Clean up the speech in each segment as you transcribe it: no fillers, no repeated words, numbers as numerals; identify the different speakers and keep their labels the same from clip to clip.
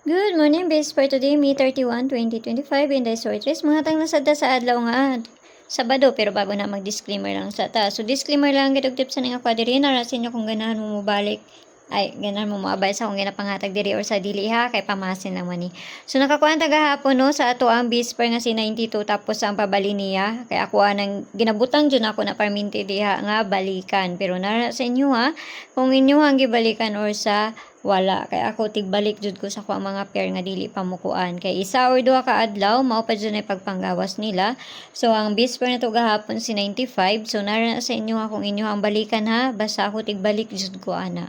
Speaker 1: Good morning, base for today, May 31, 2025, in the sortress. Mga tang nasada sa adlaw nga Sabado, pero bago na mag-disclaimer lang sa ta. So, disclaimer lang, gitog sa nga kwadiri, narasin nyo kung ganahan mo mabalik, ganahan mo maabay sa kung ganapangatag diri or sa dili ha, kay pamasin naman ni. So, nakakuha tagahapon no, sa ato ang bisper nga si 92, tapos ang pabali niya, kay ako nang ginabutang dyan ako na parminti diha nga balikan. Pero nara sa inyo ha, kung inyo ang gibalikan or sa wala kay ako tigbalik jud ko sa ko mga pair nga dili pamukuan kay isa or duha ka adlaw mao pa jud ay pagpanggawas nila. So ang bisper na to gahapon si 95, so nara sa inyo ha kung inyo ang balikan ha, basta ako tigbalik jud ko ana.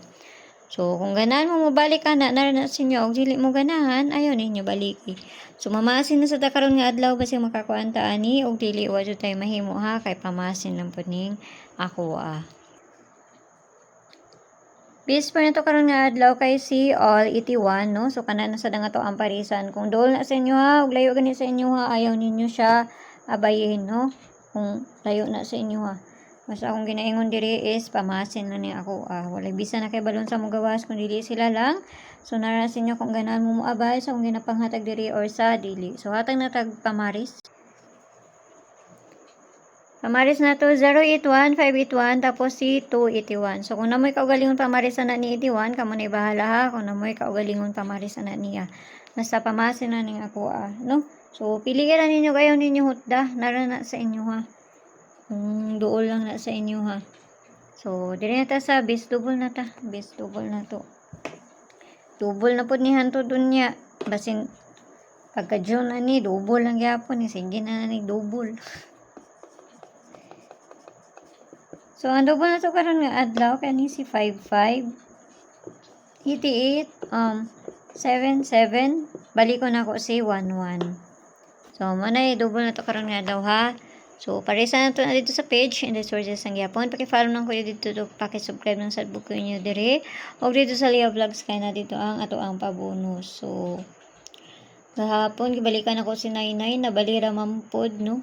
Speaker 1: So kung ganahan mo mabalik ana nara na sa inyo, og dili mo ganahan ayon ninyo baliki. So mamasin na sa ta karon nga adlaw basi makakuan ta ani og dili wa jud tay mahimo ha, kay pamasin lang pud ning ako Bisper na to karon nga adlaw kay si all 81 no. So kana na sa nga to ang parisan. Kung dol na sa inyo ha, ug layo gani sa inyo ha, ayaw ninyo siya abayin no. Kung layo na sa inyo ha. Basta akong ginaingon diri is pamasin na ni ako wala bisa na kay balon sa mugawas kung dili sila lang. So nara sa inyo kung ganahan mo moabay sa kung ginapanghatag diri or sa dili. So hatag na tag pamaris. Pamaris na to 081-581 tapos si 281. So kung namoy kaugalingon pamaris na ni 81, kamo na bahala ha. Kung namoy kaugalingon pamaris na niya. Basta pamasin na ning ako no? So pili ka lang ninyo kayo ninyo hutda. Nara na sa inyo ha. Duol lang na sa inyo ha. So diri na ta sa base double na ta. Base double na to. Double na pud ni hanto dunya. Basin pagka June ani double lang gyapon ni sige na ni double. So, ang double na to karon nga adlaw kani si 55 88 77 balik ko na ako si 11. So, manay double na to karon nga adlaw ha. So, paresa na to na dito sa page in the sources ang gyapon. Paki-follow nang kuya dito to, paki-subscribe ng sa book niyo dire. O dito sa Leo Vlogs kay na dito ang ato ang pabonus. So, gahapon gibalikan ako si 99 na balira mampod no.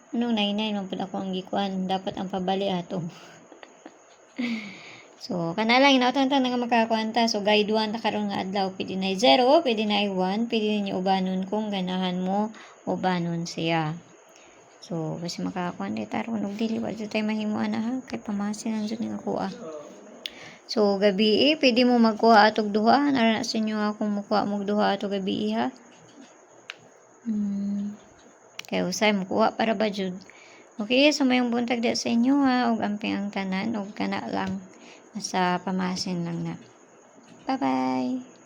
Speaker 1: Anong 99 man pud ako ang gikuan, dapat ang pabali ato. So kana lang inautang nga makakuanta. So guide 1 ta karon nga adlaw, pwede na 0, pwede na 1, pwede niyo ubanon kung ganahan mo ubanon siya. So basi makakuan di taron og dili wa jud tay mahimo ana ha, kay pamasin ang jud ning ako So gabi pwede mo magkuha atog duha, nara sa inyo akong mukuha mo duha atog gabi ha. Kaya usay makuha para ba jud. Okay, so mayong buntag sa inyo ha, og amping ang tanan, og kana lang. Nasa pamasin lang na. Bye-bye!